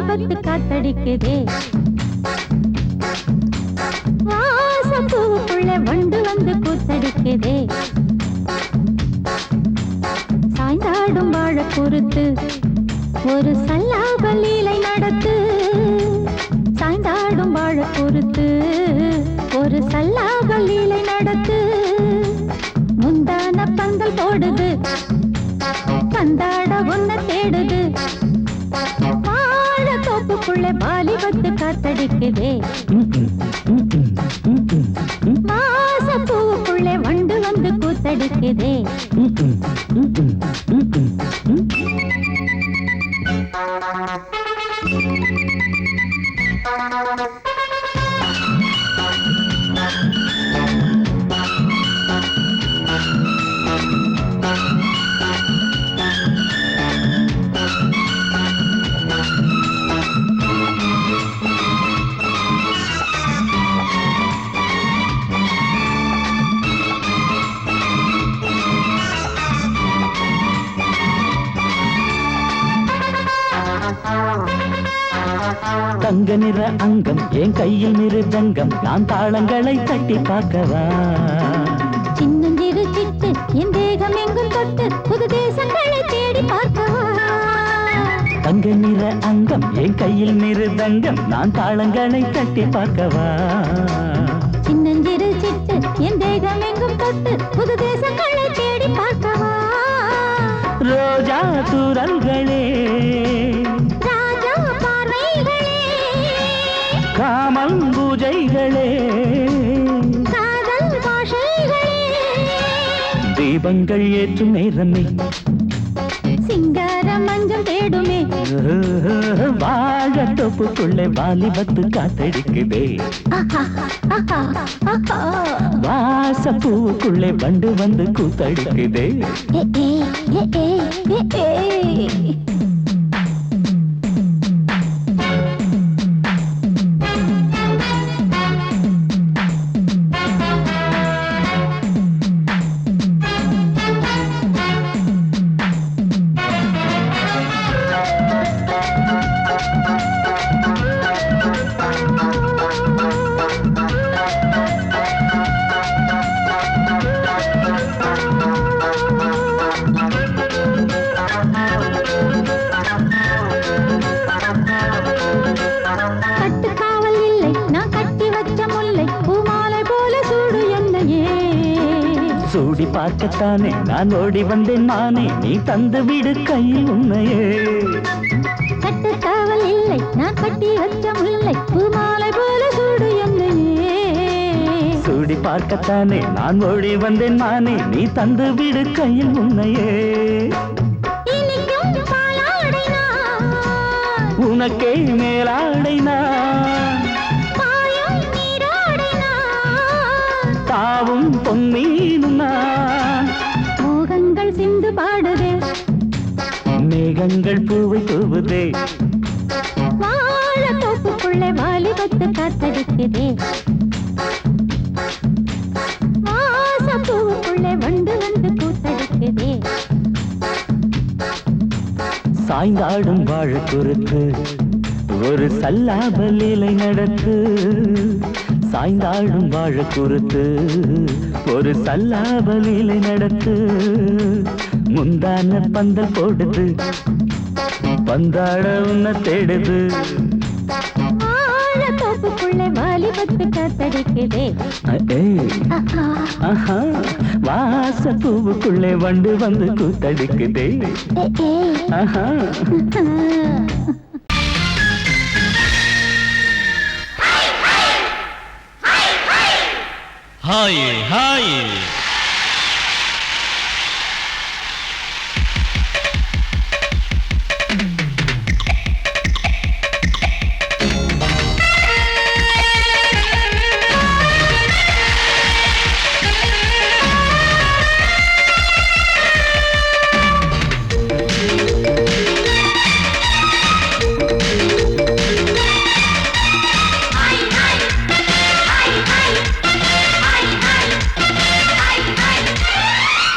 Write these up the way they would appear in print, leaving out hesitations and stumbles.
வாலிபத்து காத்தடிக்குதே வாசப்பூவுக்குள்ள வண்டு வந்து கூத்தடிக்குதே சாய்ந்தாடும் வாழ பொறுத்து ஒரு சல்லாப லீலை நடத்து சாய்ந்தாடும் வாழ பொறுத்து ஒரு சல்லாப லீலை நடத்து முந்தான பந்தல் போடுது பந்தாட உன்ன தேடுது வாழ தோப்புக்குள்ள வாலிபத்து காத்தடிக்குதே வாசப்பூவுக்குள்ள வண்டு வந்து கூத்தடிக்குதே தங்க நிற அங்கம் என் கையில் மிருதங்கம் நான் தாளங்களை தட்டி பார்க்கவா சின்னஞ்சிறு சிட்டு என் தேகம் எங்கும் தொட்டு புது தேசங்களை தேடி பார்க்கவா தங்க நிற அங்கம் என் கையில் மிருதங்கம் நான் தாளங்களை தட்டி பார்க்கவா சின்னஞ்சிறு சிட்டு என் தேகம் எங்கும் தொட்டு புது தேசங்களை தேடி பார்க்கவா ரோஜா தூரல்களே காமல் பூஜைகளே காதல் பாஷைகளே தீபங்கள் ஏற்றும் நேரமே சிங்கார மஞ்சள் தேடுமே வாழ தொப்புக்குள்ளே வாலிபத்து காத்தடிக்குதே வாசப்பூவுக்குள்ளே வண்டு வந்து கூத்தடிக்குதே சூடி பார்க்கத்தானே நான் ஓடி வந்தேன் மானே நீ தந்து விடு கையில் உன்னையே கட்டு காவல் இல்லை நான் கட்டி வச்ச முல்லை பூமாலை போல சூடு என்னையே சூடி பார்க்கத்தானே நான் ஓடி வந்தேன் மானே நீ தந்து விடு கையில் உன்னையே உனக்கே மேலாடைனா தாவும் பொன்னீனுனா மோகங்கள் சிந்து பாடுதே மேகங்கள் பூவை தூவுதே வாழ தோப்புக்குள்ளே வாலிபத்து காத்தடிக்குதே வாசப்பூவுக்குள்ளே வண்டு வந்து கூத்தடிக்குதே சாய்ந்தாடும் வாழ குறுத்து ஒரு சல்லாப லீலை நடத்து சாய்ந்தாடும் வாழ குறுத்து ஒரு சல்லாப லீலை நடத்து முந்தான பந்தல் போடுது பந்தாட உன்ன தேடுது வாழ தோப்புக்குள்ளே வாலிபத்து காத்தடிக்குதே வாசப்பூவுக்குள்ளே வண்டு வந்து கூத்தடிக்குதே ஹாய் ஹாய்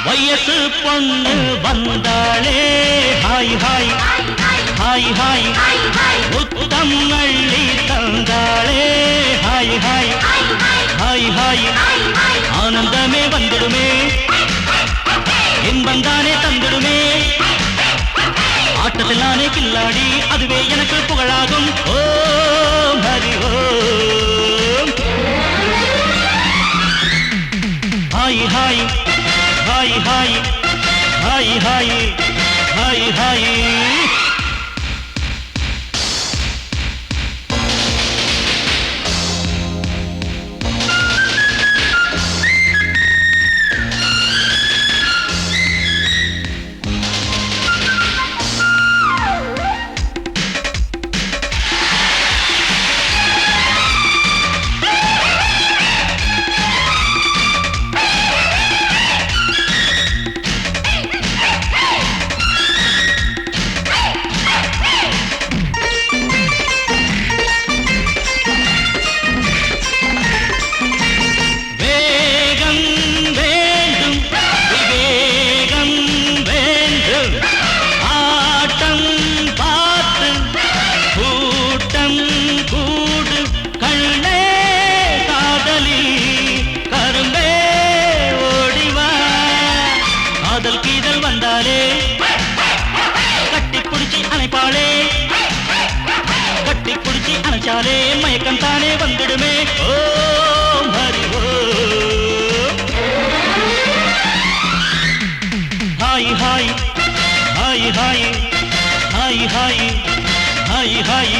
வயசு பொண்ணு வந்தாளே ஹாய் ஹாய் ஹாய் ஹாய் முத்தம் அள்ளி தந்தாளே ஹாய் ஹாய் ஹாய் ஹாய் ஆனந்தமே வந்துடுமே இன்பந்தானே தந்துடுமே ஆட்டத்தில் நானே கில்லாடி அதுவே எனக்கு புகழாகும் ஓம் ஹரி ஓம் ஹாய் ஹாய் ஹாய் ஹாய் ஹாய் ஹாய் ஹாய் ஹாய் மயக்கம் தானே வந்துடுமே ஓம் ஹரி ஓம் ஹாய் ஹாய் ஹாய் ஹாய் ஹாய் ஹாய் ஹாய் ஹாய்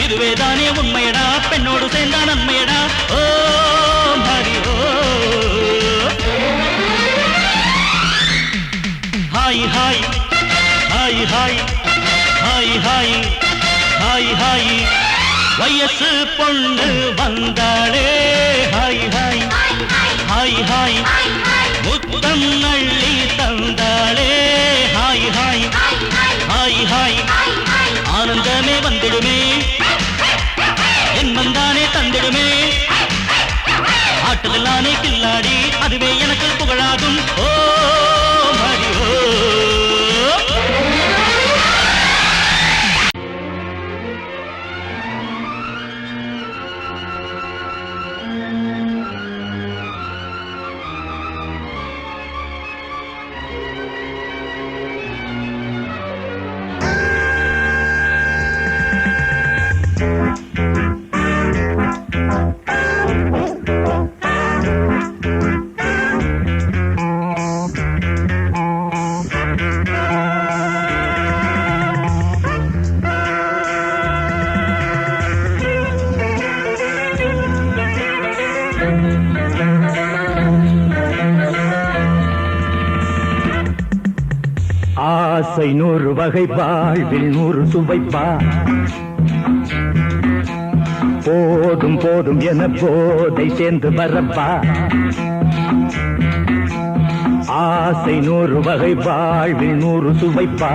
இதுவேதானே உண்மையடா பெண்ணோடு சேர்ந்தா நன்மையடா ஓம் ஹரி ஓம் ஹாய் ஹாய் ஹாய் ஹாய் ஹாய் ஹாய் ஹாய் ஹாய் வயசு பொண்ணு வந்தாளே ஹாய் ஹாய் ஹாய் ஹாய் முத்தம் அள்ளி தந்தாளே ஹாய் ஹாய் ஹாய் ஹாய் ஆனந்தமே வந்துடுமே என்மந்தானே தந்திடுமே ஆட்டத்தில் நானே கில்லாடி அதுவே எனக்கு புகழாகும் ஓம் ஹரி ஓம் ஆசை 100 வகை வாழ்வில் 100 சுவைப்பா போதும் போதும் என போதை சேர்ந்து வரப்பா ஆசை 100 வகை வாழ்வில் 100 சுவைப்பா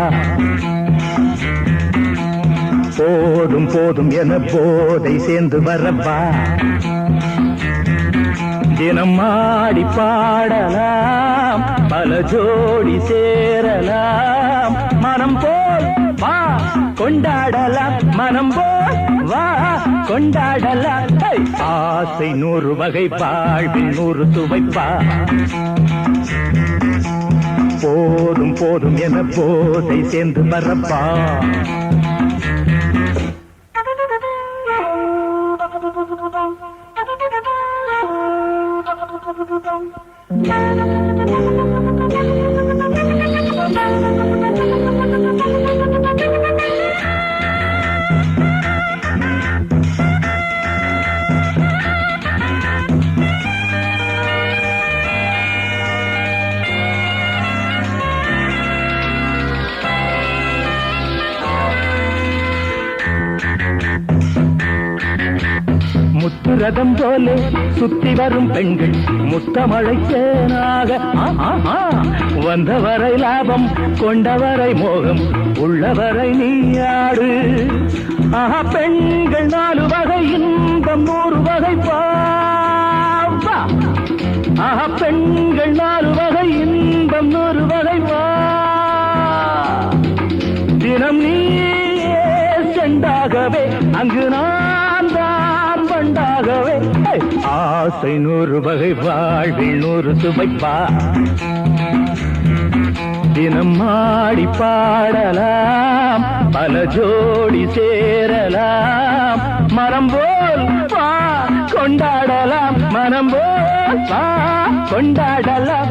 போதும் போதும் என போதை சேர்ந்து வரப்பா தினம் ஆடி பாடலாம் பல ஜோடி சேரலாம் மனம் போல் வா கொண்டாடலாம் மனம் போல் வா கொண்டாடலாம் ஆசை 100 வகை வாழ்வில் 100 சுவைப்பா போதும் போதும் என போதை சேர்ந்து வரப்பா. முத்துரதம் போலே சுத்தி வரும் பெண்கள் முத்தமழை தேனாக வந்தவரை லாபம் கொண்டவரை மோகம் உள்ளவரை நீயாடு. பெண்கள் 4 வகை இன்பம் 100 வகை பாவா. பெண்கள் 4 வகை இன்பம் 100 வகை வா. தினம் நீயே செண்டாகவே அங்கு நான் தான் பண்டாகவே. ஆசை 100 வகை வாழ்வில் 100 சுவைப்பா. தினம் ஆடி பாடலாம் பல ஜோடி சேரலாம். மரம் போல் பா கொண்டாடலாம் மனம் போல் பா கொண்டாடலாம்.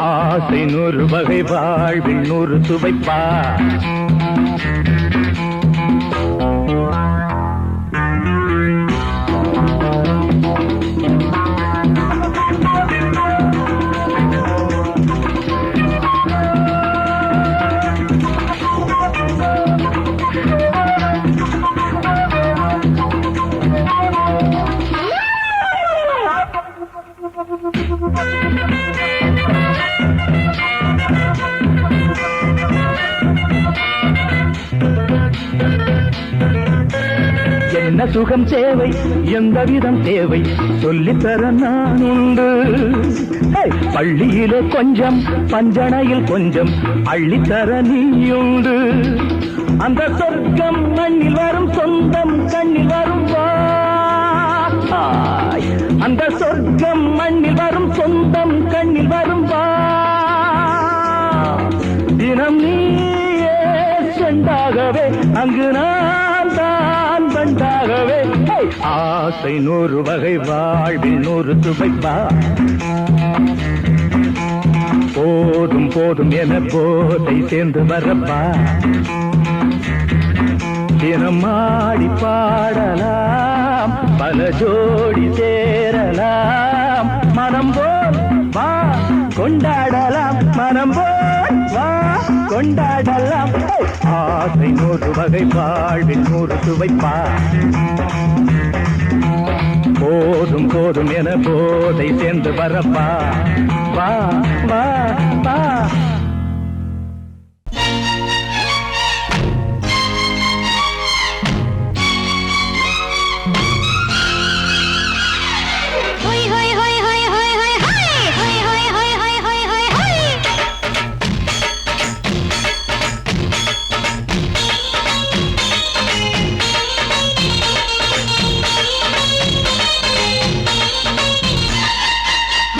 ஆசை 100 வகை வாழ்வில் 100 சுவைப்பா. என்ன சுகம் தேவை எந்த விதம் தேவை சொல்லித்தர நான் உண்டு. பள்ளியிலே கொஞ்சம் பஞ்சனையில் கொஞ்சம் அள்ளித்தர நீயுண்டு. அந்த சொர்க்கம் மண்ணில் வரும் சொந்தம் கண்ணில் வரும் வாய். அந்த சொர்க்கம் மண்ணில் வரும் சொந்தம் கண்ணில் வரும் வா. தினம் நீயே செண்டாகவே அங்கு நான் தான் பண்டாகவே. ஆசை 100 வகை வாழ்வில் 100 சுவைப்பா. போதும் போதும் என போதை சேர்ந்து வரப்பா. தினம் ஆடி பாடலாம் பல ஜோடி சேரலாம். மனம் போல் வா கொண்டாடலாம் மனம் போல் வா கொண்டாடலாம். ஆசை 100 வகை வாழ்வில் 100 சுவைப்பா. போதும் போதும் என போதை சேர்ந்து வரப்பா. வா வா வா.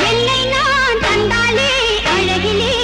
என்னை நான் தந்தாலே அழகிலே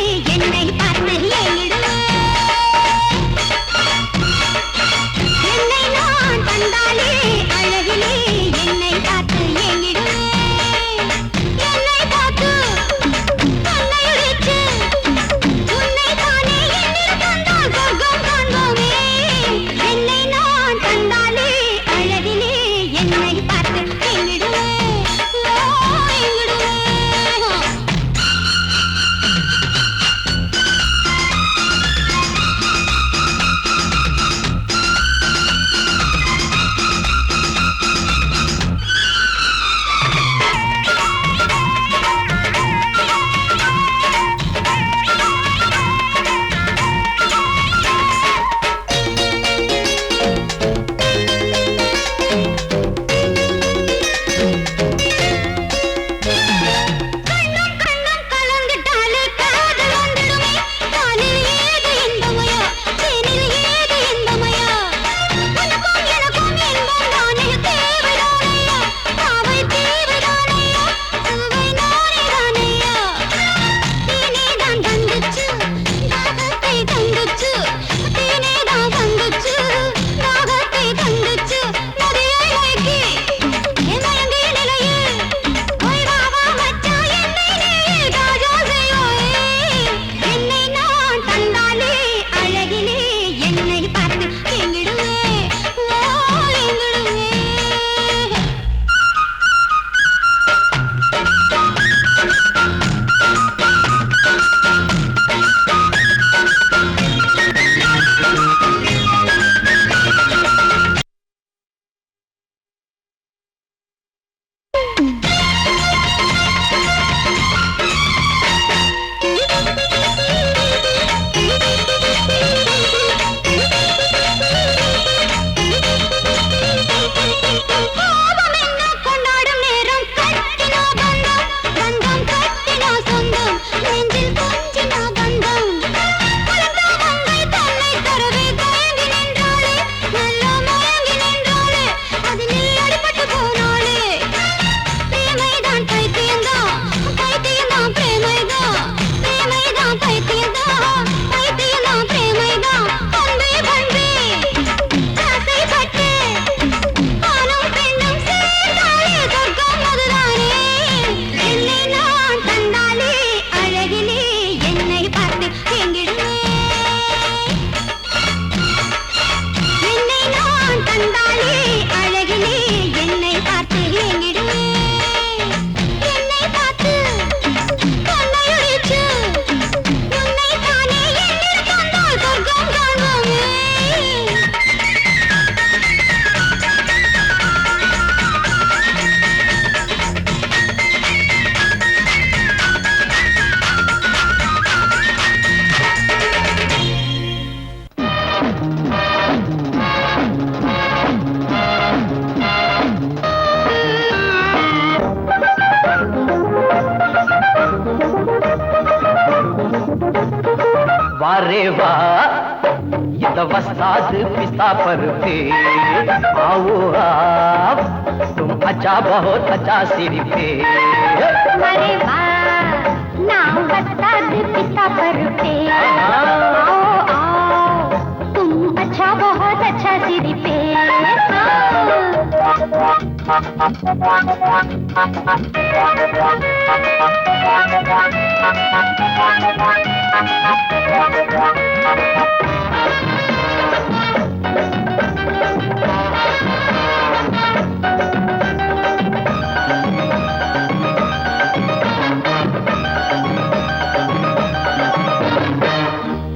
वारे वाह ये तो वस्ताद पिस्ता पर पे आओ आप तुम अच्छा बहुत अच्छा सिर पे अरे वाह नाम वस्ताद पिस्ता पर पे आओ आओ तुम अच्छा बहुत अच्छा सिर पे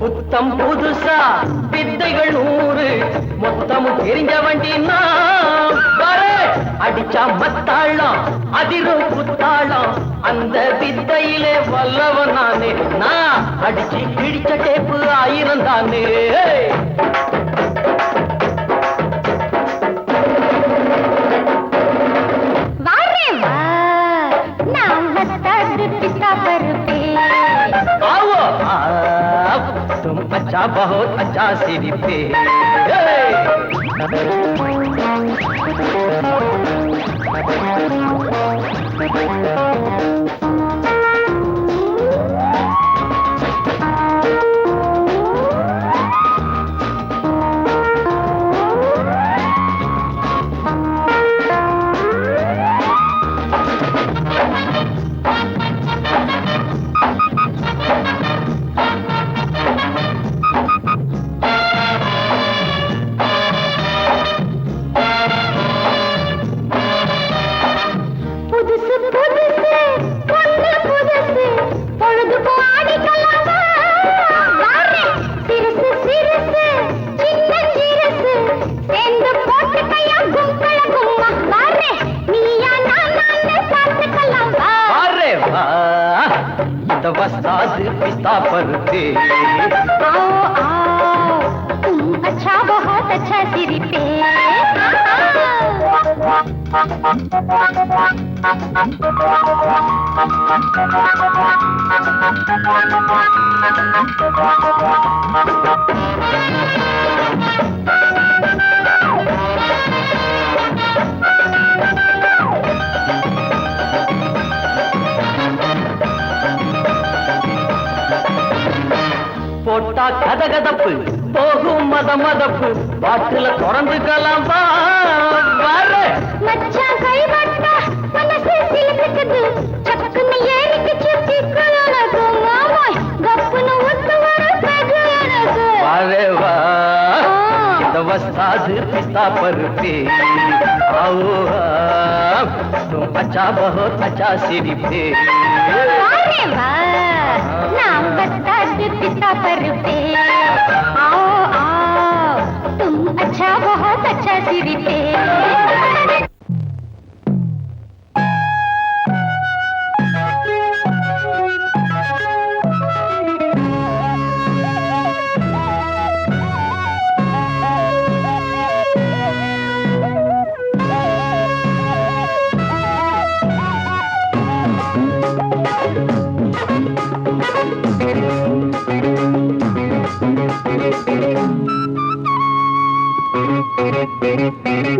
புத்தம் புதுசா வித்தைகள் 100 மொத்தமும் தெரிஞ்ச வண்டி அடிச்சா மத்தாளம் அதிரும் புத்தாளம் அந்த வித்தையிலே வல்லவன் நானே நான் அடிச்சு கிழிச்ச டேப்பு 1000 தானே तुम अच्छा बहुत अच्छा सिर पे वस्ताद पिस्ता पर पे आओ आओ तुम अच्छा बहुत अच्छा सिर पे போட்டா கதகதப்பு போகும் மதமதப்பு பாட்டுல தொடர்ந்துக்கலாம் மச்சான் கைவட்டா மனசு சிலுக்குது சக்குன்னு ஏறிக்கு சுத்தி கலனது மாமாய் கப்புன்னு ஒத்து வர பெகுனது वारे वाह ये तो वस्ताद पिस्ता पर पे आओ आप तुम अच्छा बहुत अच्छा सिर पे वारे वाह नाम वस्ताद पिस्ता पर पे आओ आओ तुम अच्छा बहुत अच्छा सिर पे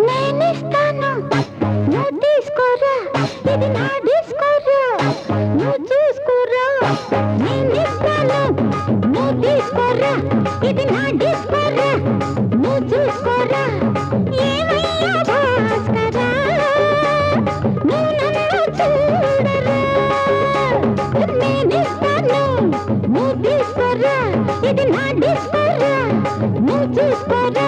నేనిస్తాను నువ్వు తీసుకోరా ఇది నా డిస్కోరా నువ్వు చూసుకోరా నేనిస్తాను నువ్వు తీసుకోరా ఇది నా డిస్కోరా నువ్వు చూసుకోరా ఏమయ్యా భాస్కరా నువ్వు నన్ను చూడరా నేనిస్తాను నువ్వు తీసుకోరా ఇది నా డిస్కోరా నువ్వు చూసుకోరా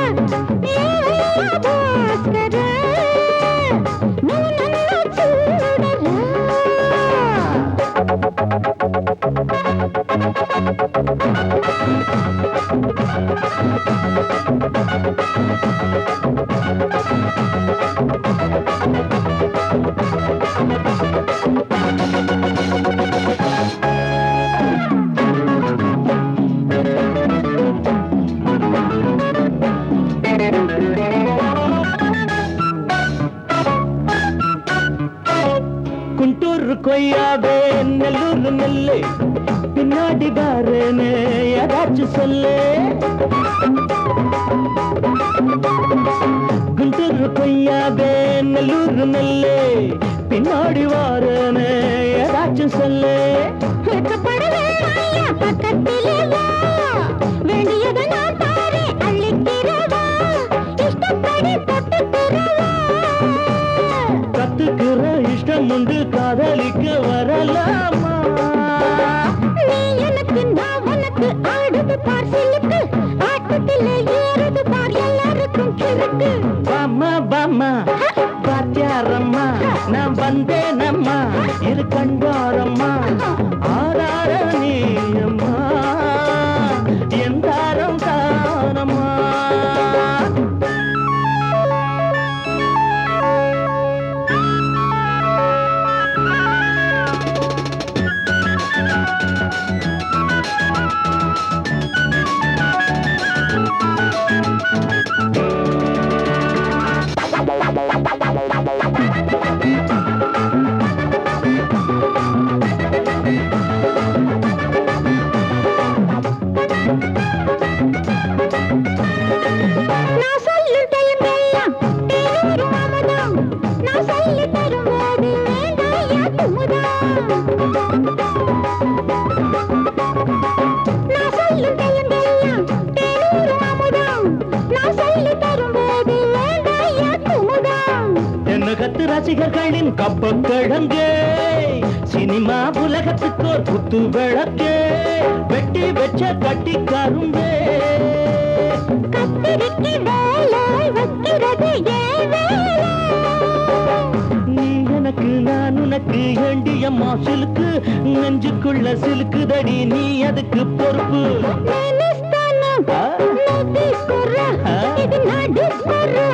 குண்டூர் கொய்யாவே நெல்லூர் நெல்லை பின்னாடி பாருன்னு ஏதாச்சும் சொல்லு குண்டூர் கொய்யாவே நல்லூர் நெல்லு பின்னாடி வாரனே ஏதாச்சும் சொல்லு வெட்கப்படவே ஐயா பக்கத்திலே வா வேண்டியது நான் தாரே அள்ளிக்கிறவா இஷ்டப்படி தொட்டுக்கிறவா கத்துக்கிற இஷ்டம் உண்டு காதலிக்க வரலாமா நீ எனக்கு நான் உனக்கு ஆடுது பார் சிலுக்கு ஆட்டத்திலே ஏறுது பார் எல்லாருக்கும் கிறுக்கு பாமா பாமா பாத்தியாரம்மா நான் வந்தேனம்மா இரு கண்டாரம்மா ஆரார நீயம்மா எந்தாரம் தானம்மா நான் சொல்லும் தெலுங்கெல்லாம் தேனூரும் அமுதம் நான் சொல்லி தரும்போது வேண்டாயா குமுதம் நான் சொல்லும் தெலுங்கெல்லாம் தேனூரும் அமுதம் நான் சொல்லி தரும்போது வேண்டாயா குமுதம் என்ன கத்து ரசிகர்களின் கப்ப கிழங்கு சினிமா உலகத்துக்கோர் குத்து விளக்கு வெட்டி வச்ச கட்டி கரும்பே கத்திரிக்கு வேலை வைக்கிறது ஏன் வேலை நீ எனக்கு நான் உனக்கு ஏண்டியம்மா சிலுக்கு நெஞ்சுக்குள்ள சிலுக்குதடி நீ அதுக்கு பொறுப்பு నేనిస్తాను నువ్వు తీసుకోరా ఇది నా డిస్కోరా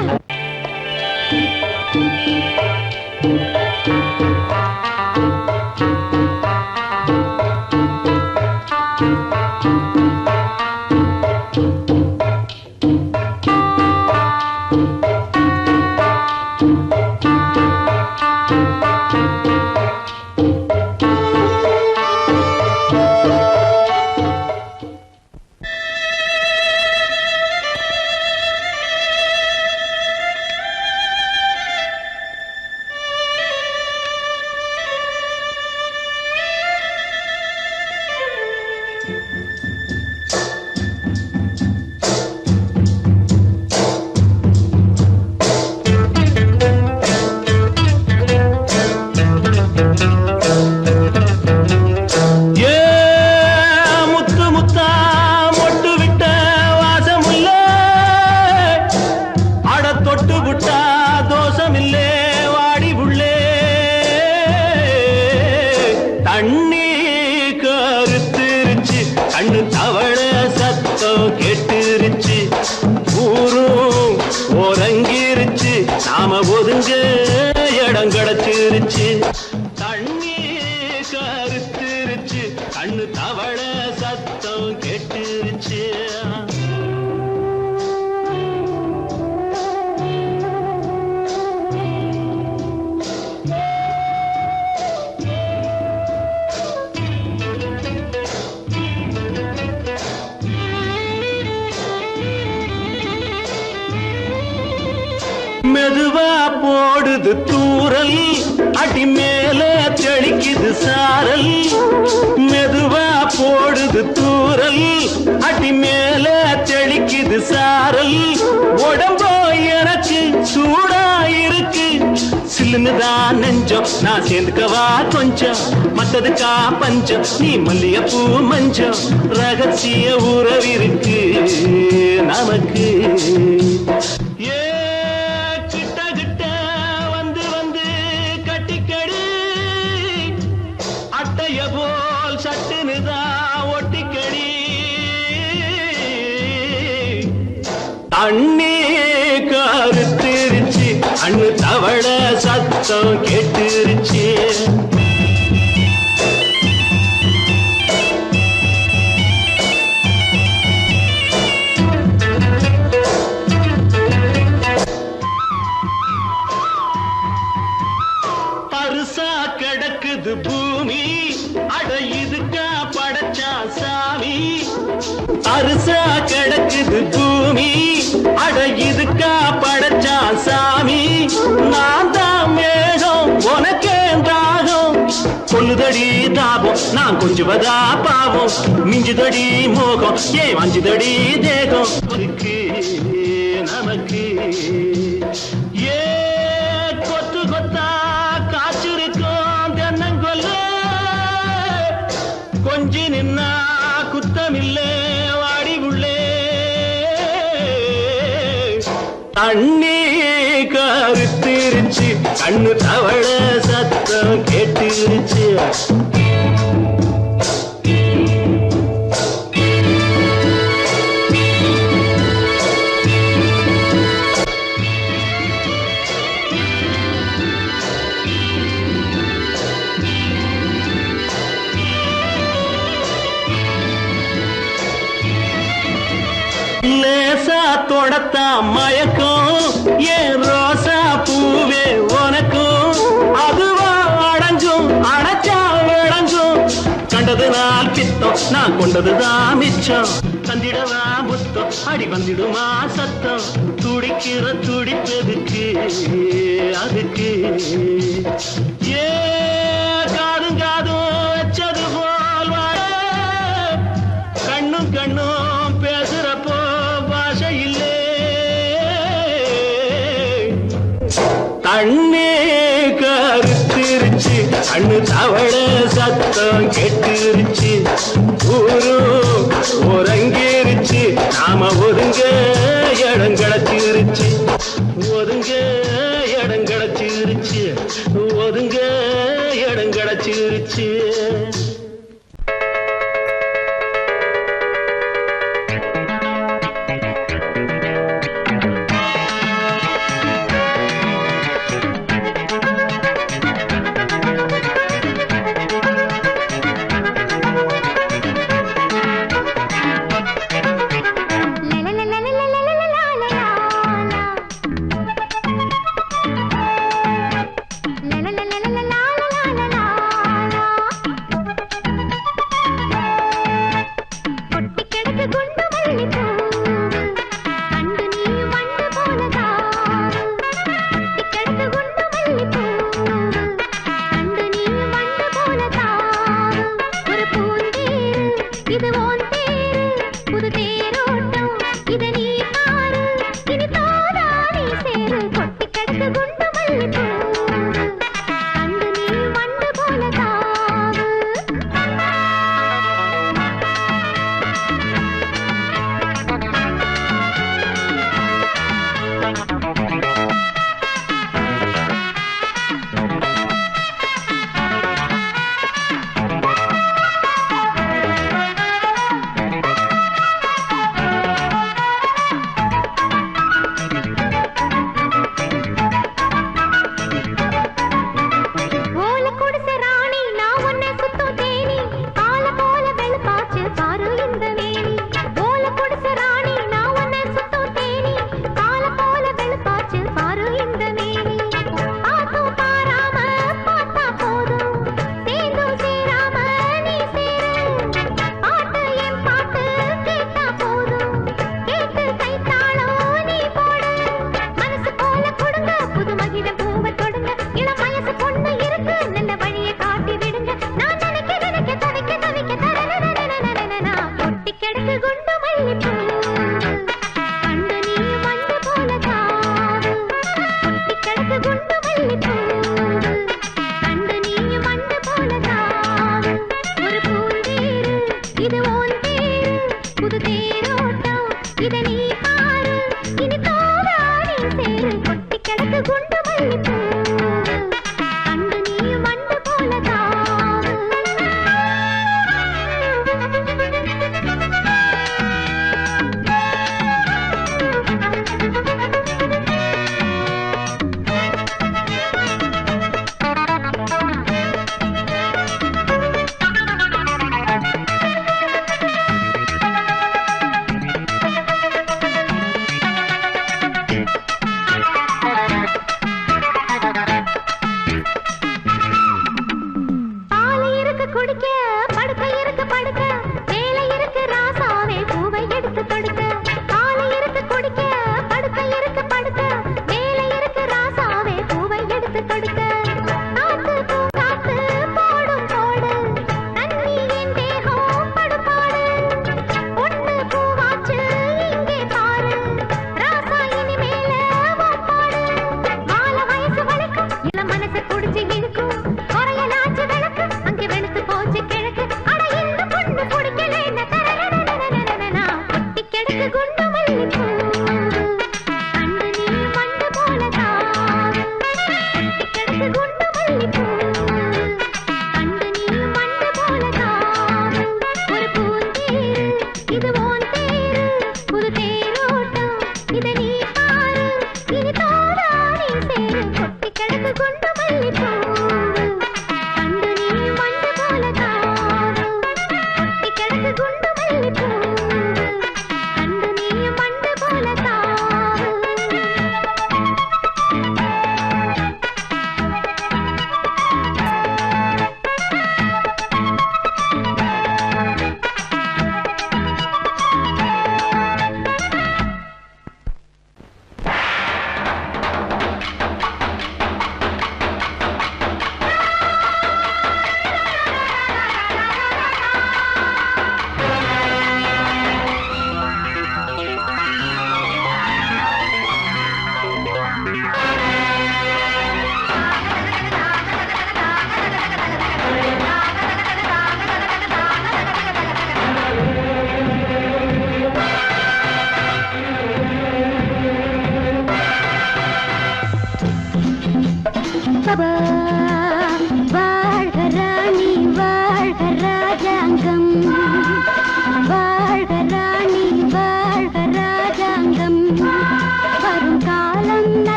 நாம ஒதுங்க இடம் கிடைச்சிருச்சு தண்ணி கருத்துருச்சு கண்ணு தவள சத்தம் கெட்டுருச்சு மெதுவா போடுது தூரல் அடி மேல தெளிக்குது சாரல் மெதுவா போடுது தூரல் அடி மேல தெளிக்குது சாரல் உடம்போ எனக்கு சூடா இருக்கு சில்லுன்னுதான் நெஞ்சம் நான் சேர்ந்துக்கவா கொஞ்சம் மத்ததுக்கா பஞ்சம் நீ மல்லிகைப்பூ மஞ்சம் ரகசிய உறவிருக்கு நமக்கு போல் சட்டுனுதா ஒட்டிக்கடி தண்ணி கருத்திருச்சு அண்ணு தவள சத்தம் கேட்டுருச்சு பருசா கிடக்குது பூமி அட இதுக்கா படைச்சா சாமி அரிசா கிடக்குது பூமி அட இதுக்கா படைச்சா சாமி நான் தான் மேகம் உனக்கே தாகம் கொல்லுதடி தாபம் நான் கொஞ்சுவதா பாவம் மிஞ்சுதடி மோகம் ஏன் வஞ்சுதடி தேகம் நமக்கு ஏ கொத்து கொத்தா காய்ச்சிருக்கோம் தென்னங்கொல்ல கொஞ்சி நின்னா குத்தமில்லே வாடி உள்ளே தண்ணி கருத்திருச்சு கண்ணு தவள சத்தம் கேட்டுருச்சு லேசா தொடத்தா மயக்கம் ஏன் ரோசா பூவே உனக்கும் அதுவா அடங்கும் அடைச்சா விளங்கும் கண்டது நாள் பித்தம் நான் கொண்டதுதான் மிச்சம் தந்திடவா புத்தம் அடி வந்திடுமா சத்தம் துடிக்கிற துடிப்பதுக்கு அதுக்கு ஏ காதும் காதும் வச்சது போல் வாழ கண்ணும் கண்ணும் பேசுறப்போ பாஷை இல்லே தண்ணே கருத்திருச்சு கண்ணு தவள சத்தம் கெட்டுருச்சு ஊரும் ஒருங்கிருச்சு நாம ஒதுங்க இடம் கிடச்சிருச்சு ஒதுங்க இடம் கிடச்சிருச்சு ஒதுங்க இடம் கிடச்சிருச்சு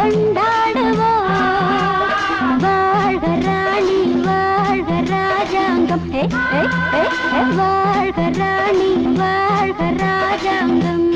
கொண்டாடுவோம். வாழ்க ராணி வாழ்க ராஜாங்கம், வாழ்க ராணி வாழ்க ராஜாங்கம்.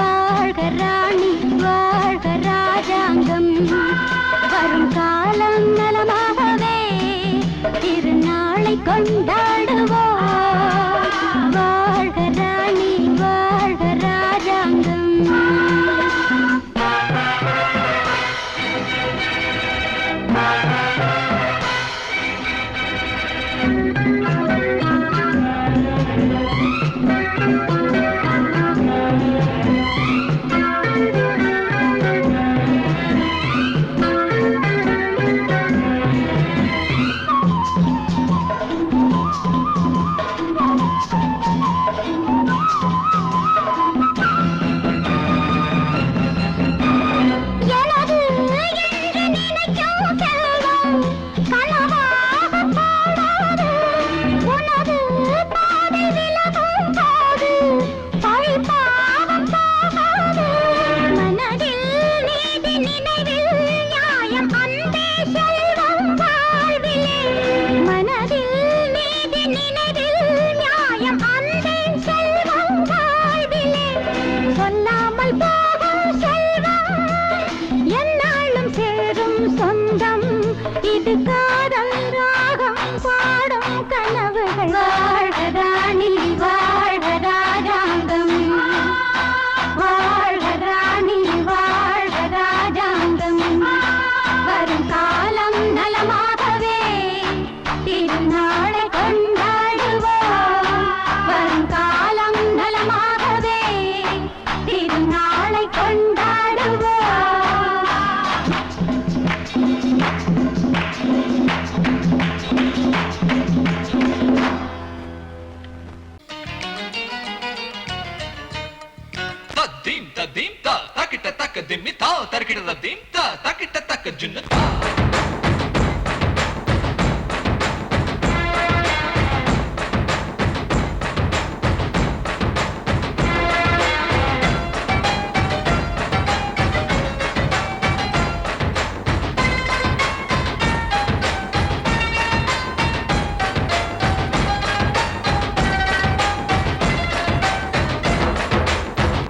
வாழ்க ராணி வாழ்க ராஜாங்கம். வரும் காலம் நலமாகவே திருநாளை கொண்டாடுவோம். வாழ்க ராணி வாழ்க ராஜாங்கம்.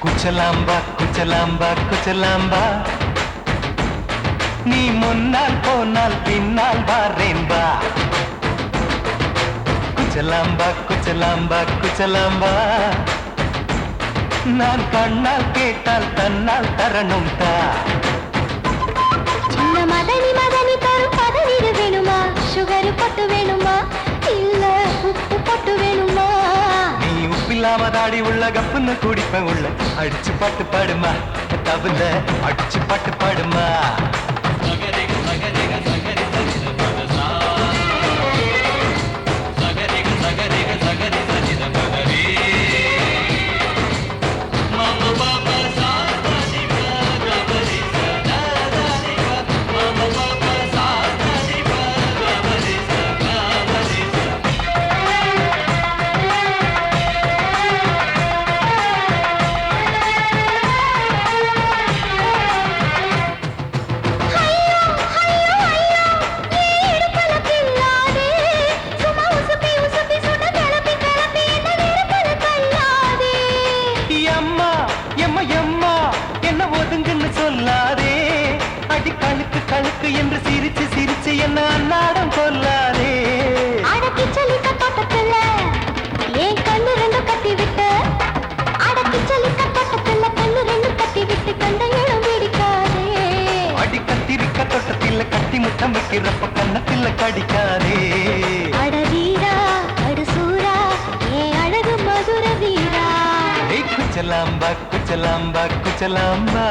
குச்சலாம்பா குச்சலாம்பா குச்சலாம்பா, நீ முன்னால் போனால் பின்னால் வாரேன்பா. குச்சலாம்பா குச்சலாம்பா குச்சலாம்பா, நான் கண்ணால் கேட்டால் தன்னால் தரணும் தா. சின்ன மதனி மதனி தரும் பதநீர் வேணுமா, சுகர் பொட்டு வேணுமா, இல்ல உப்பு பொட்டு வேணுமா? நீ உப்பில்லாம தாடி உள்ள கப்புன்னு குடிப்பேன் உள்ள. அடிச்சு பாட்டு பாடுமா தவுல, அடிச்சு பாட்டு பாடுமா. ஒதுங்குன்னு சொல்லாதே அடி கழுக்கு கழுக்கு என்று சிரிச்சு சிரிச்சு என்ன அன்னாடம் கொல்லாதே அடக்கி சொல்லிக்க தோட்டத்துல ஏன் கண்ணு ரெண்டு கட்டி விட்டு அடக்கி சொல்லிக்க தோட்டத்துல கண்ணு ரெண்டு கட்டி விட்டு கண்ட இடம் பிடிக்காதே அடி கத்திரிக்க தோட்டத்தில் கட்டி முட்டம் வைக்கிறப்ப கண்ணத்தில் கடிக்காதே அட வீரா அடு சூரா ஏன் அழகு மதுர வீரா குச்சலாம்பா குச்சலாம்பா குச்சலாம்பா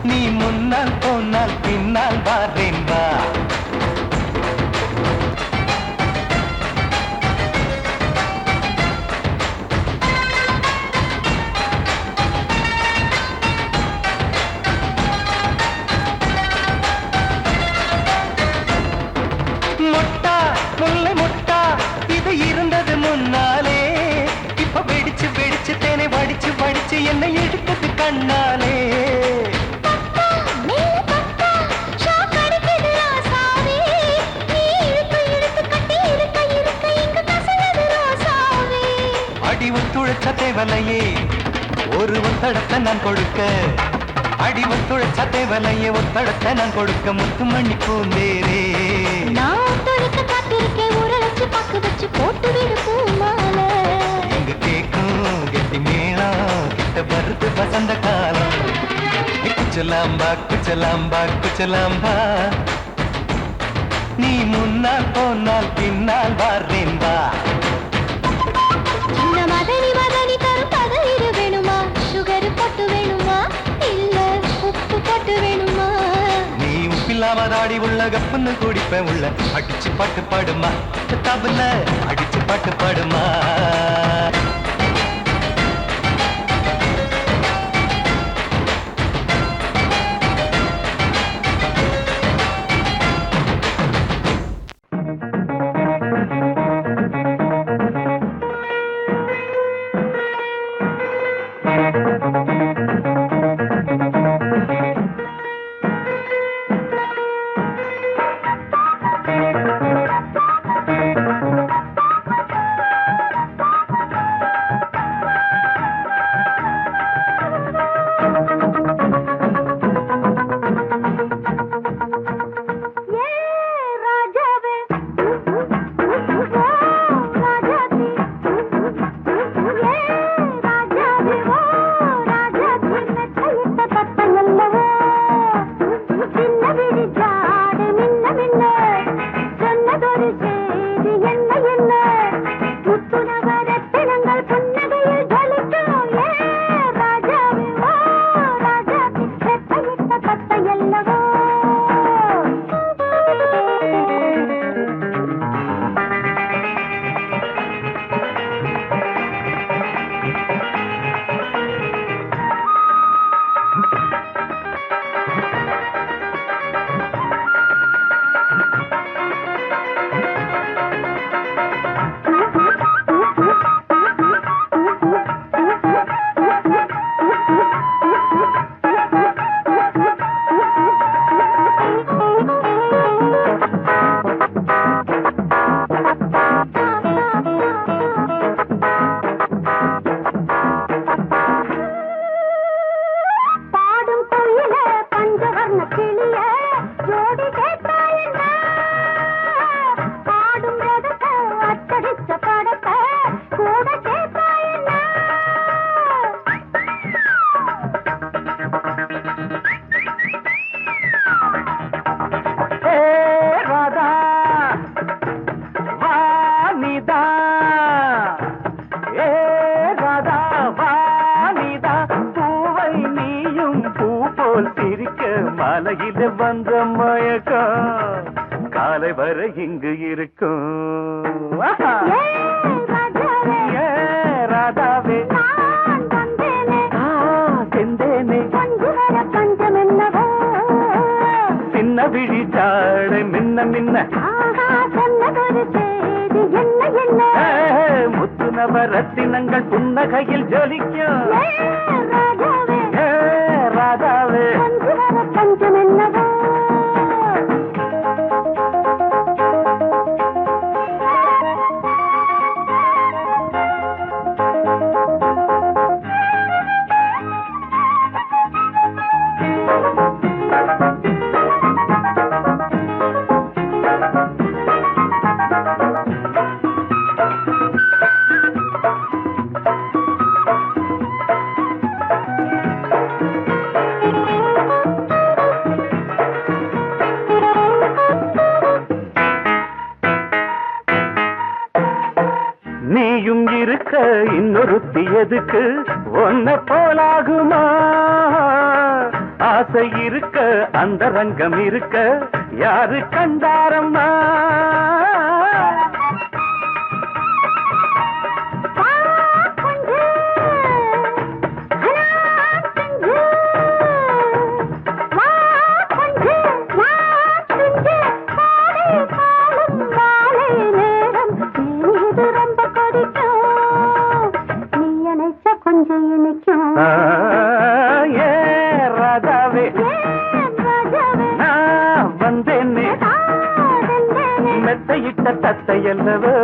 நீ முன்னால் போனால் பின்னால் வாரேன் வா முட்டா முல்லை முட்டா இது இருந்தது முன்னாலே இப்ப வெடிச்சு வெடிச்சு தேனை வடிச்சு வடிச்சு என்னை எடுத்தது கண்ணாலே அடி ஒத்துழைச்ச தேவலையே ஒரு ஒத்தடத்தை நான் கொடுக்க அடி ஒத்துழைச்ச தேவலையே ஒத்தடத்தை நான் கொடுக்க முத்துமணி பூந்தேரே நான் தொடுக்க காத்திருக்கேன் உரளச்சு பக்கு வச்சு போட்டு விடு பூமாலை எங்க கேக்கும் கெட்டி மேளம் கிட்ட வருது வசந்த காலம் குச்சலாம்பா குச்சலாம்பா குச்சலாம்பா நீ முன்னால் போனால் பின்னால் வாரேன் வா சின்ன மதனி மதனி தரும் பதனிடு வேணுமா சுகர் போட்டு வேணுமா இல்ல உப்பு போட்டு வேணுமா நீ உப்பில்லாம தாடி உள்ள கப்புன்னு குடிப்பேன் உள்ள அடிச்சு பாட்டு பாடுமா தபுல அடிச்சு பாட்டு பாடுமா காலையில வந்த மயக்கம் காலை வரை இங்கு இருக்கும். ராதாவே செந்தேனே சின்ன விழி சாடை மின்ன மின்ன முத்து நவரத்தினங்கள் புன்னகையில் ஜொலிக்கும். ராதாவே இன்னொருத்தி எதுக்கு ஒன்ன போலாகுமா ஆசை இருக்க அந்த ரங்கம் இருக்க யாரு கண்டாரம்மா மெத்தையிட்ட தத்தையல்லவோ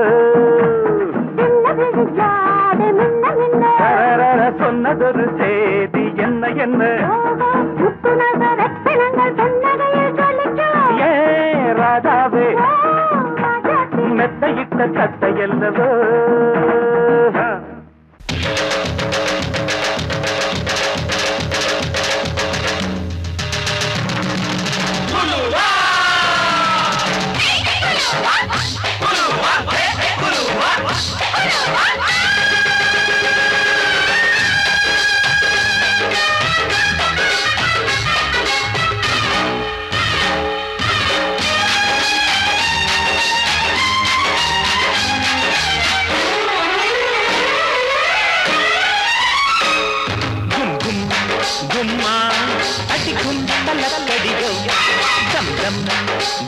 சொன்னதொரு செய்தி என்ன என்ன ஏ ராஜாவே மெத்தையிட்ட தத்தையல்லவோ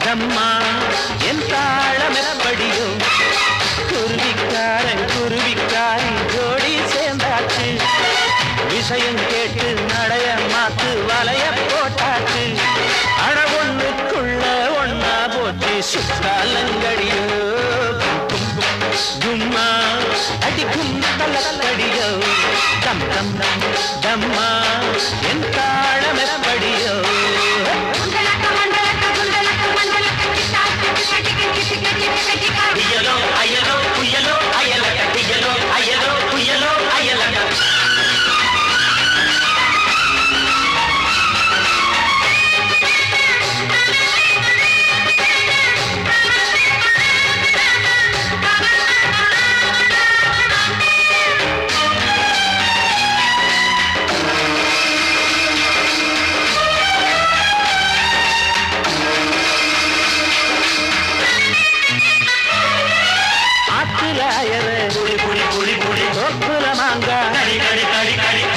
தம்மா என் தாளமெப்படியோ குருவிக்காரன் குருவிக்காரி ஜோடி சேர்ந்தாச்சு விஷயம் கேட்டு நடைய மாத்து வலைய போட்டாச்சு அட ஒண்ணுக்குள்ள ஒன்னா போச்சு சுத்தாலங்கடியோ கும்மா அடிக்கும் தலக்கடியோ தம் தம் தம்மா என் தாளமெப்படியோ புயலோ அயலோ புயலோ அயலக புயலோ அயலோ புயலோ அயலக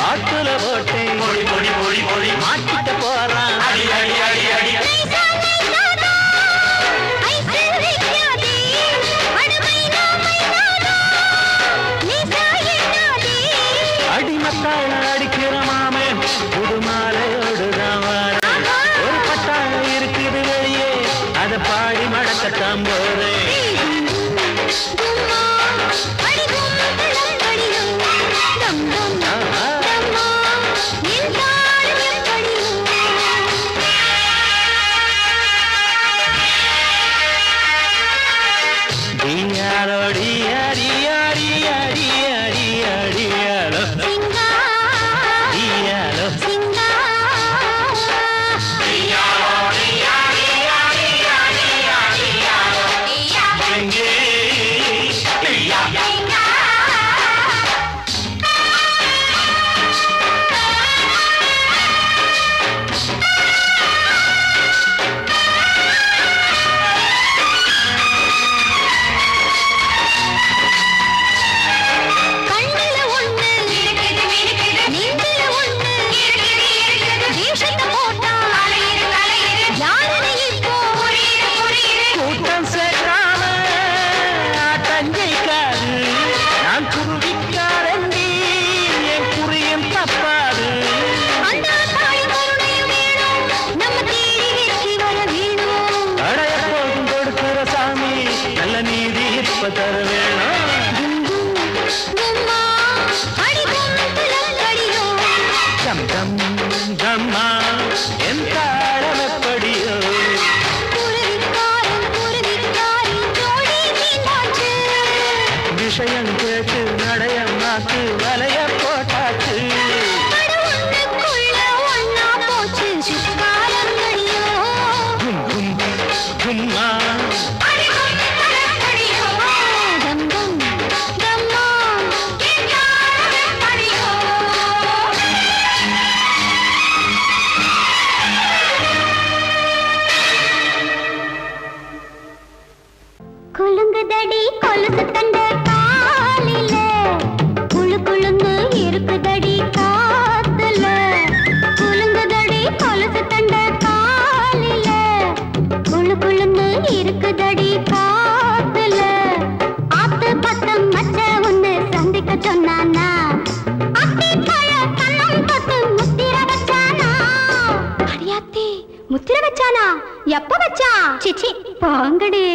ஆட்டுல போட்டு மாட்டிட்ட போறான் அடிமத்தாள அடிக்கிற மாமே புதுமாலையோடுதான் ஒரு பட்டாள இருக்குது வெளியே அதை பாடி மடக்கத்தான் போறேன் விஷயம் கேட்டு நடைய மாத்து வலைய போட்டாச்சு கும்மா முத்திர வச்சானா? எப்ப வச்சா? சிச்சி போங்கடி.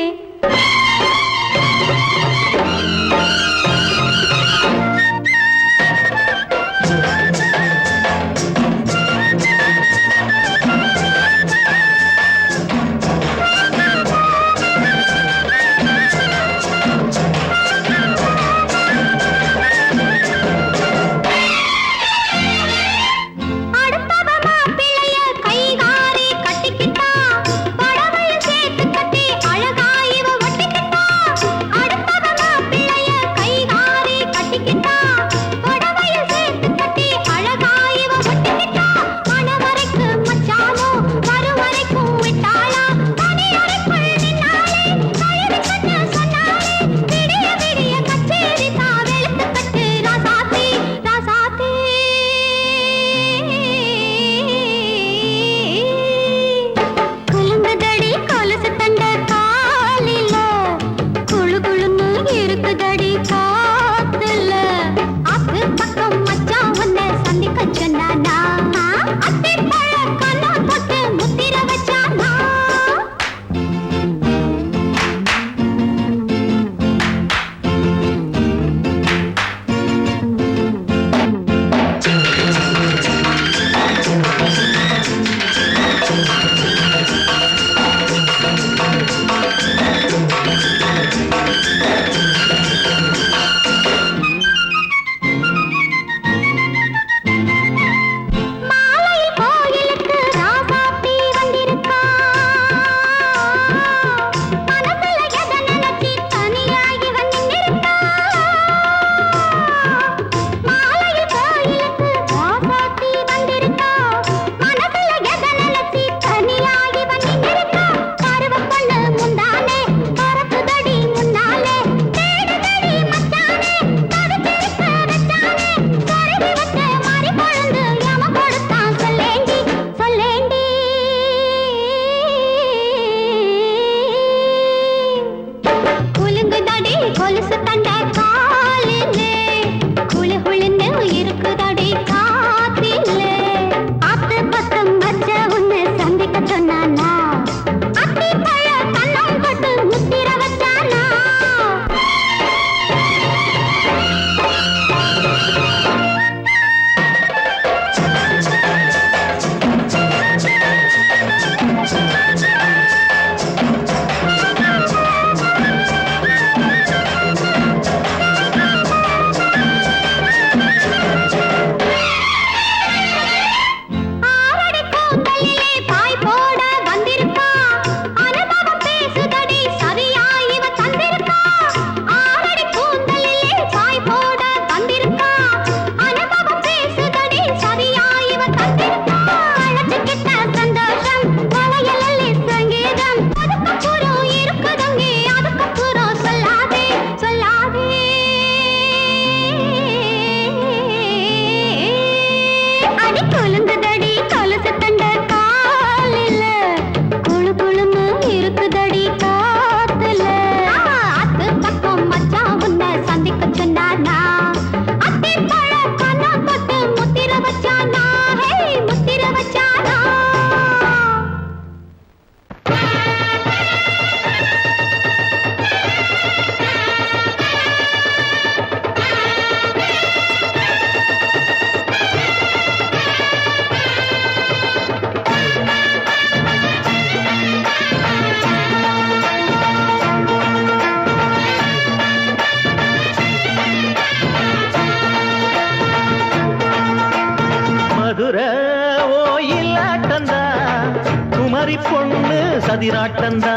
சதிராட்டந்தா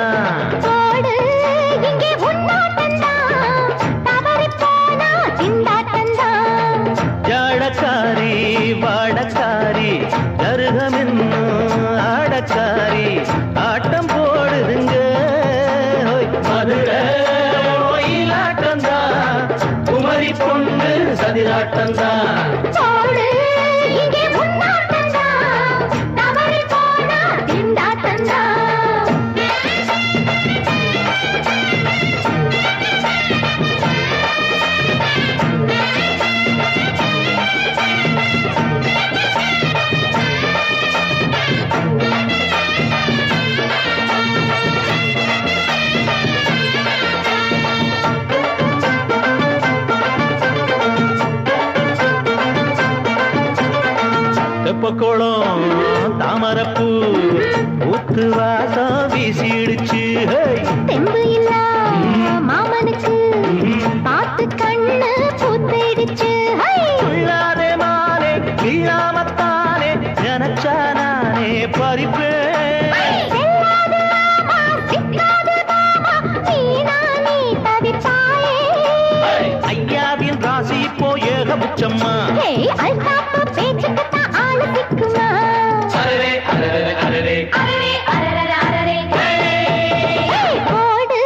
ஜாடக்காரி வாடக்காரி கருகமென்னு ஆடக்காரி ஆட்டம் போடுதுங்க மதுரை கோயிலாட்டந்தா குமரி பொண்ணு சதிராட்டந்தா தாமரப்பூ ஊத்து வாசம் வீசிடுச்சு தெம்பு இல்ல மாமனுக்கு பார்த்து கண்ணு பூத்திடுச்சு உள்ளாதே மானே வீழாமத்தானே நினைச்சா நானே பறிப்பேன் ஐயாவின் ராசி இப்போ ஏகபட்சம்மா பேச்சுக்கத்தான் ஆளு திக்குமா போடு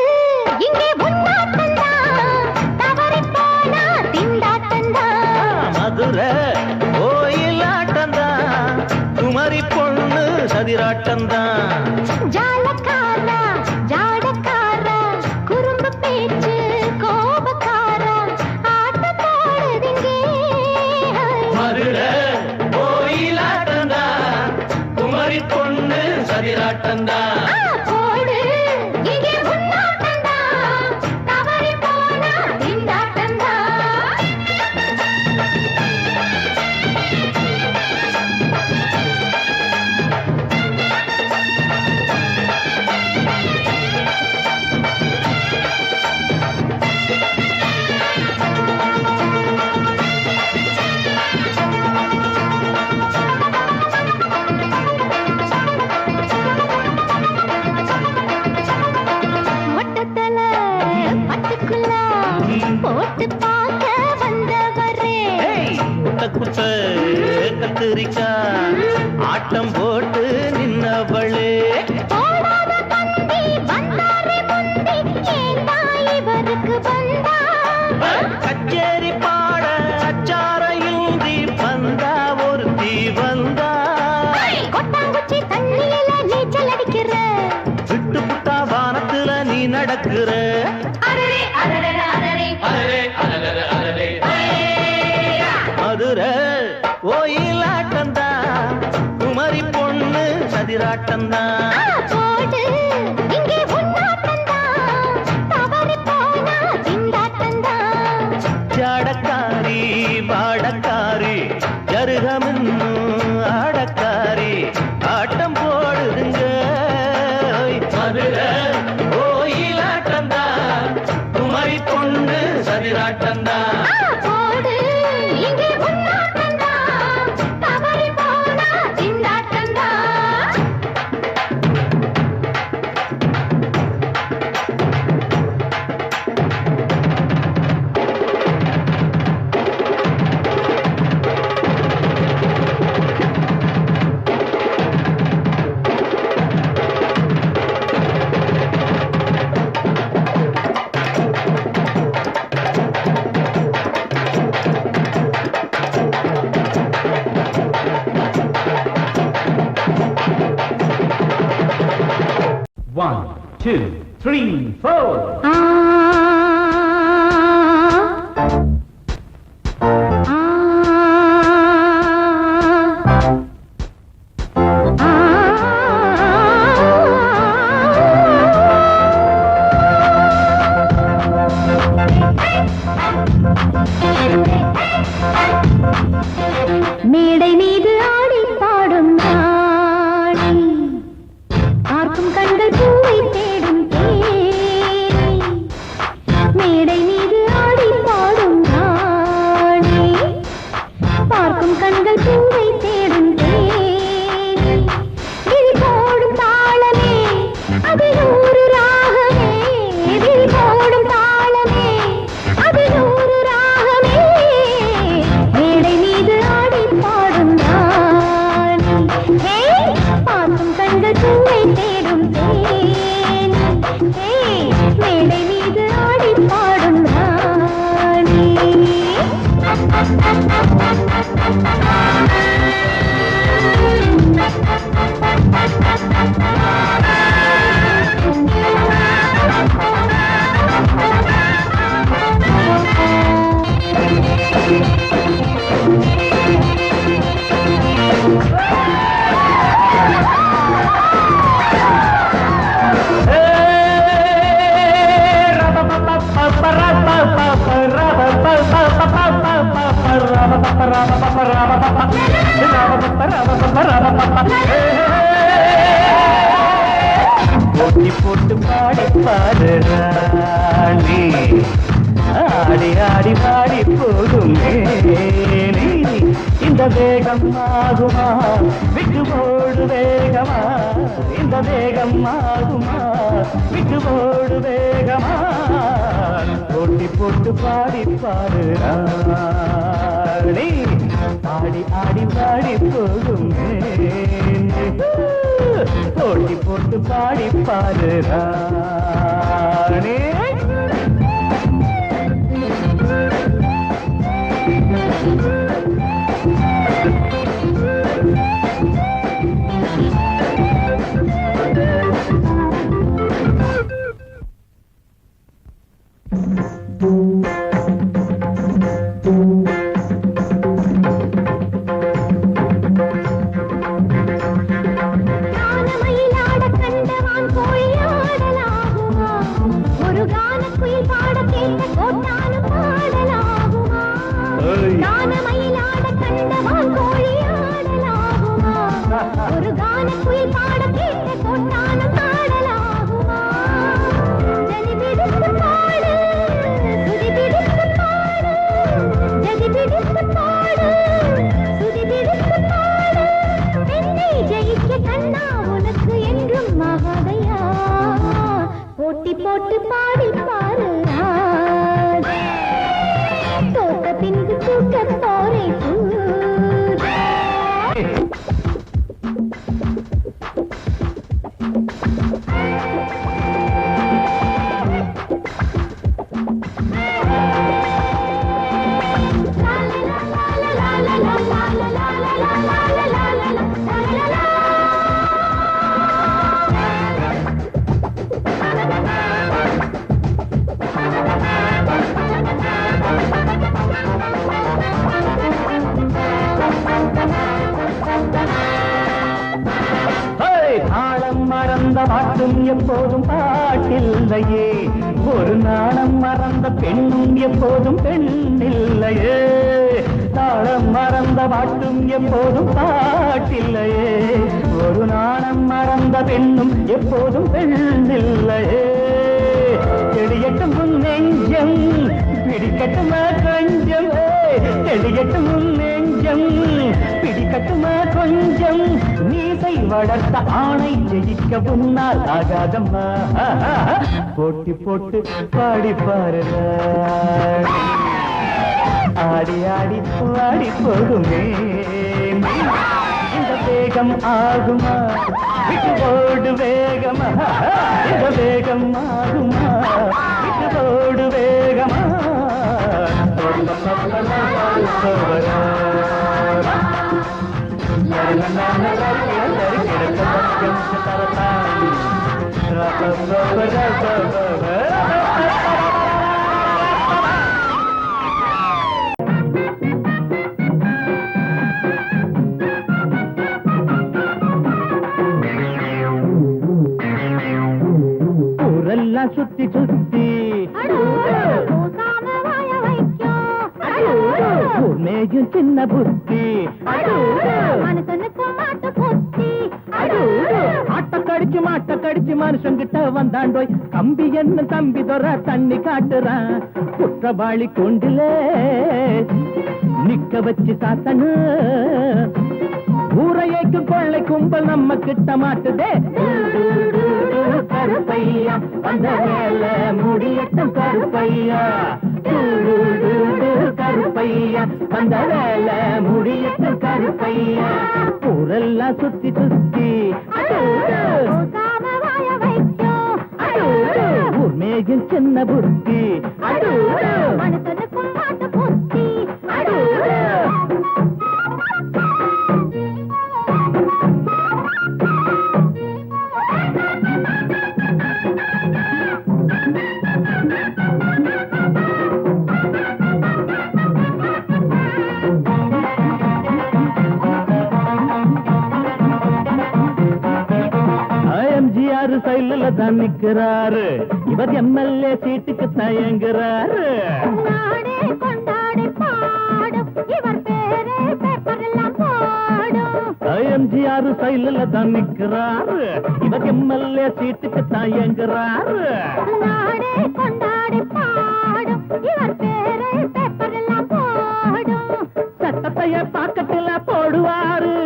இங்கே உன்னாட்டந்தா தவறி போனா திண்டாட்டந்தா மதுரை கோயிலாட்டந்தான் குமரி பொண்ணு சதிராட்டந்தான் ஜாலக்காரா ஜாடக்காரா குறும்பு பேச்சு கோபக்காரா ஆட்ட போடுதிங்கே மதுரை கோயிலாட்டந்தான் குமரி பொண்ணு சதிராட்டந்தான் போடு இங்கே உன்னாட்டந்தா தவறி போனா திண்டாட்டந்தா மொட்டத்தல பட்டுக்குள்ள போட்டு பார்க்க வந்தவரே குட்ட குட்ட கத்திரிக்கா ஆட்டம் போட்டு நின்னவளே போடாத பந்தி வந்தாரே முந்தி ஏண்டா இவருக்கு வந்தா கச்சேரி பாட அச்சாரையுந்தி வந்தா ஒருத்தி வந்தா கொட்டாங்குச்சி தண்ணியில நீச்சல் அடிக்கிற விட்டு புட்டா வானத்துல நீ நடக்கிற அரரே அரரே அரரே மதுரை கோயிலாட்டந்தா குமரி பொண்ணு சதிராட்டந்தா போடு இங்கே உன்னாட்டந்தா தவறி போனா திண்டாட்டந்தா ஜாடக்காரி பாடக்காரி ஜருகமின்னு ஆடக்காரி ஆட்டம் போடுதுங்க மதுரை கோயிலாட்டந்தா குமரி பொண்ணு சதிராட்டந்தா போடு இங்கே உன்னாட்டந்தா தவறி போனா திண்டாட்டந்தா One, two, three, four. மேடை மீது ஆடி பாடும் நாளை பார்க்கும் கண்கள் பூவை தேடும் தேனை போட்டி போட்டு பாடி பாரு ராணி ஆடி ஆடி பாடி போகும் மேனி இந்த வேகம் ஆகுமா விட்டு போடு வேகமா இந்த வேகம் ஆகுமா விட்டு போடு வேகமா போட்டி போட்டு பாடி பாரு ராணி ஆடி ஆடி பாடி போகும் மேனி போட்டி போட்டு பாடி பாரு ராணி போட்டி போட்டு பாடி பாரு தோட்ட பின்பு தூக்க போரே மறந்த பாட்டும் எப்போதும் பாட்டில்லையே ஒரு நாணம் மறந்த பெண்ணும் எப்போதும் பெண்ணில்லையே தாளம் மறந்த பாட்டும் எப்போதும் பாட்டில்லையே ஒரு நாணம் மறந்த பெண்ணும் எப்போதும் பெண்ணில்லையே தெளியட்டும் உன் நெஞ்சம் பிடிக்கட்டுமா கொஞ்சம் தெளியட்டும் உன் நெஞ்சம் பிடிக்கட்டுமா கொஞ்சம் நீசை வளர்த்த ஆணை ஜெயிக்க முன்னால் ஆகாதம்மா போட்டி போட்டு பாடி பாரு ஆடி ஆடி பாடி போகுமே இந்த வேகம் ஆகுமா விட்டு போடு வேகமா இந்த வேகம் ஆகுமா விட்டு போடு வேகமா ஊரெல்லாம் சுத்தி சுத்தி மேயும் சின்ன புத்தி ஆட்ட கடிச்சு மனுஷங்கிட்ட வந்தாண்டோய் கம்பி என்ன தம்பி தொற தண்ணி காட்டுறான் குற்றவாளி கொண்டில நிக்க வச்சு சாத்தனு ஊரையைக்கு கொள்ளை கும்பல் நம்ம கிட்ட மாட்டுதே கருப்பையா அந்த மேல முடியட்டும் கருப்பையா கருப்பையா அந்த வேலை முடியட்டும் கருப்பையா ஊரெல்லாம் சுத்தி சுத்தி ஊர் மேகில் சின்ன புத்தி சைல தான் நிக்கிறாரு இவர் எம்எல்ஏ சீட்டுக்கு தயங்குறாரு எம்ஜிஆர் சைலில் தான் நிற்கிறாரு, இவர் எம்எல்ஏ சீட்டுக்கு தான் எங்குறாரு. நாடே கொண்டாடி பாடும் இவர் பேரை பேப்பரெல்லாம் போடும். சட்டத்தைய பாக்கத்தில் போடுவாரு,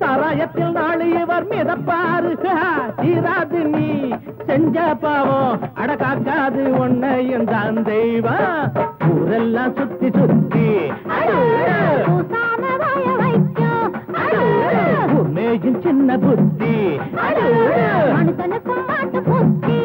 சாராயத்தில் நாளை இவர் மிதப்பாரு. தீராது நீ செஞ்ச பாவம், அடக்காக்காது உன்னையும் தான் தெய்வம். ஊரெல்லாம் சுத்தி சுத்தி பூசாம வாய வைக்கும் உண்மையும் சின்ன புத்தி மனுஷனுக்கும் மாட்டு புத்தி.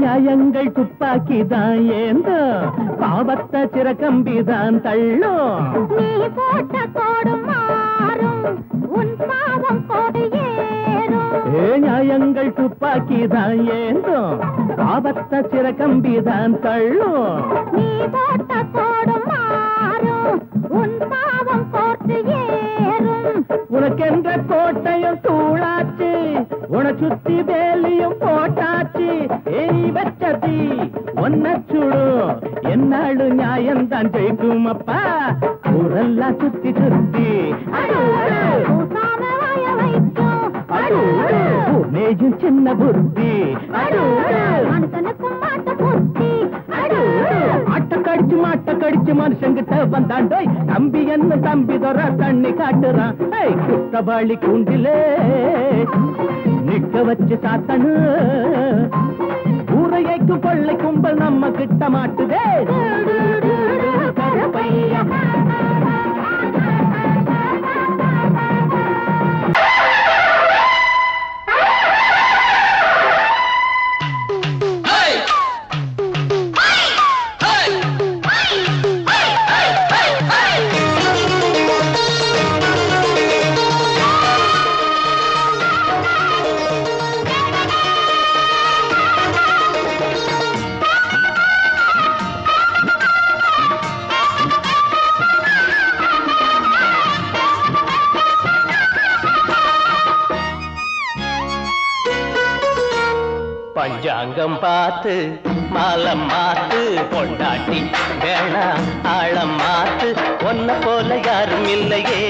நியாயங்கள் துப்பாக்கிதான் ஏந்தோ, பாவத்தை சிறகம்பிதான் தள்ளும். நீ போட்ட கோடு மாறும் உன் பாவம் கோடு ஏறும். நியாயங்கள் துப்பாக்கிதான் ஏந்தோ, பாவத்தை சிறகம்பிதான் தள்ளும். நீ போட்ட கோடு மாறும் உன் பாவம் கோட்டு ஏறும். உனக்கென்ற கோட்டையும் தூளாச்சு, உன சுத்தி வேலியும் போட்டாச்சு. நீ வச்சதி ஒன்ன சுடும், என்னாடு நியாயம்தான் ஜெயிக்கும் அப்பா. ஊரெல்லாம் சுத்தி சுத்தி பூசாம வாய வைக்கும் மேஜும் சின்ன புத்தி. மனுஷனுக்கும் மாட்டு புத்தி. மாட்ட கடிச்சு மனுஷங்கிட்ட வந்தாண்டோய், தம்பி என்ன தம்பி தொற தண்ணி காட்டுறான். குத்தவாளி கூண்டிலே நிக்க வச்சு சாத்தனு, ஊரையைக்கு கொள்ளை கும்பல் நம்ம கிட்ட மாட்டுதே. கருப்பையா பஞ்சாங்கம் பார்த்து மாலம் மாத்து, பொண்டாட்டி வேணா ஆழம் மாத்து. ஒன்ன போல யாரும் இல்லையே,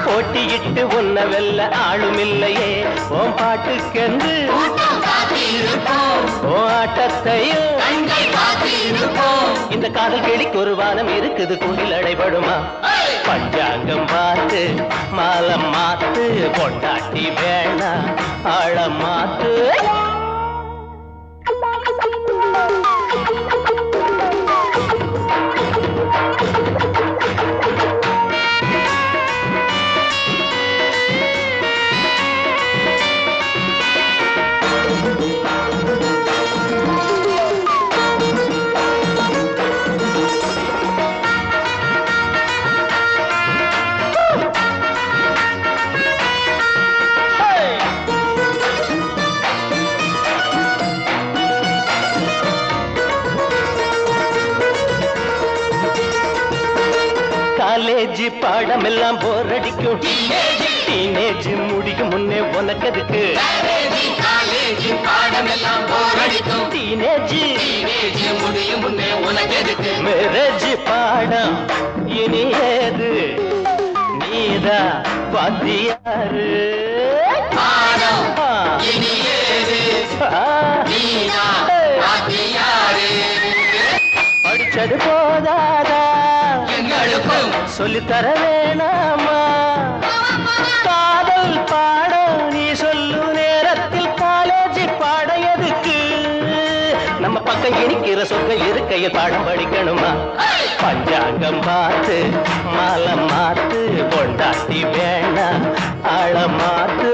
போட்டியிட்டு ஒன்ன வெல்ல ஆளும் இல்லையே. ஓம் பாட்டுக்கென்று ஓ ஆட்டத்தையும் இந்த காதல் கிளிக்கு ஒரு வானம் இருக்குது, கூண்டில் அடைபடுமா? பஞ்சாங்கம் பார்த்து மாலம் மாத்து, பொண்டாட்டி வேணா ஆழம் மாத்து. காலேஜ் பாடம் எல்லாம் போர் அடிக்கும், டீனேஜ் முடிக்கும் முன்னே உனக்கு எதுக்கு? காலேஜ் பாடம் எல்லாம் போர் அடிக்கும், டீனேஜ் முடியும் முன்னே உனக்கு எதுக்கு? மேரேஜ் பாடம் இனி ஏது, நீதா வாத்தியாரு. பாடம் இனி ஏது, நீதா வாத்தியாரு. படிச்சது போதாதா எங்களுக்கும் சொல்லித்தர வேணாமா? காதல் பாடம் நீ சொல்லு நேரத்தில் காலேஜ் பாட எதுக்கு? நம்ம பக்கம் இனிக்கிற சொற்கள் இருக்கையில் பாடம் படிக்கணுமா? பஞ்சாங்கம் பார்த்து மாலம் மாத்து, பொண்டாட்டி வேணா ஆழம் மாத்து.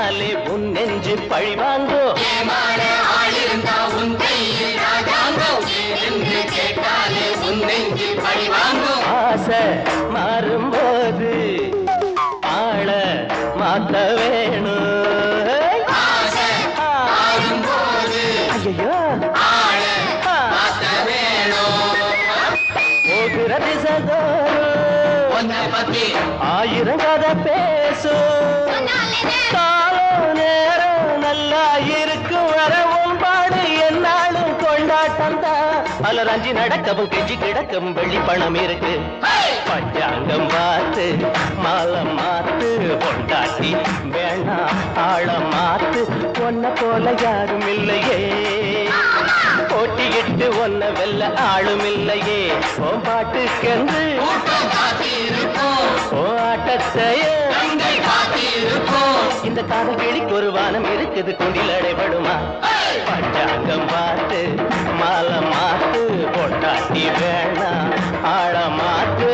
கேட்டாலே உன் நெஞ்சு பழிவாங்கோ ஆசை மாறும்போது ஆள மாத்த வேணும் ஐயோ போகிற திசைதோறும் ஆயிரம் கதை பேசும் காலம் நேரம் நல்லா இருக்கும் வர உன்பாடு என்னாலும் கொண்டாட்டம் தான் அலராஞ்சி நடக்கவும் கெஞ்சி கிடக்கவும் வெள்ளி பணம் இருக்கு பஞ்சாங்கம் பார்த்து மாலை மாத்து கொண்டாட்டி வேணா ஆழ மாத்து ஒன்ன போல யாரும் இல்லையே போட்டியிட்டு ஒன்ன வெல்ல ஆளும் இல்லையே ஓ பாட்டுக்கென்று ஓ ஆட்டத்தையே இந்த காதல் கிளிக்கு ஒரு வானம் இருக்குது குண்டில் அடைபடுமா பஞ்சாங்கம் பார்த்து மாலை மாத்து பொட்டாட்டி வேணா ஆழ மாத்து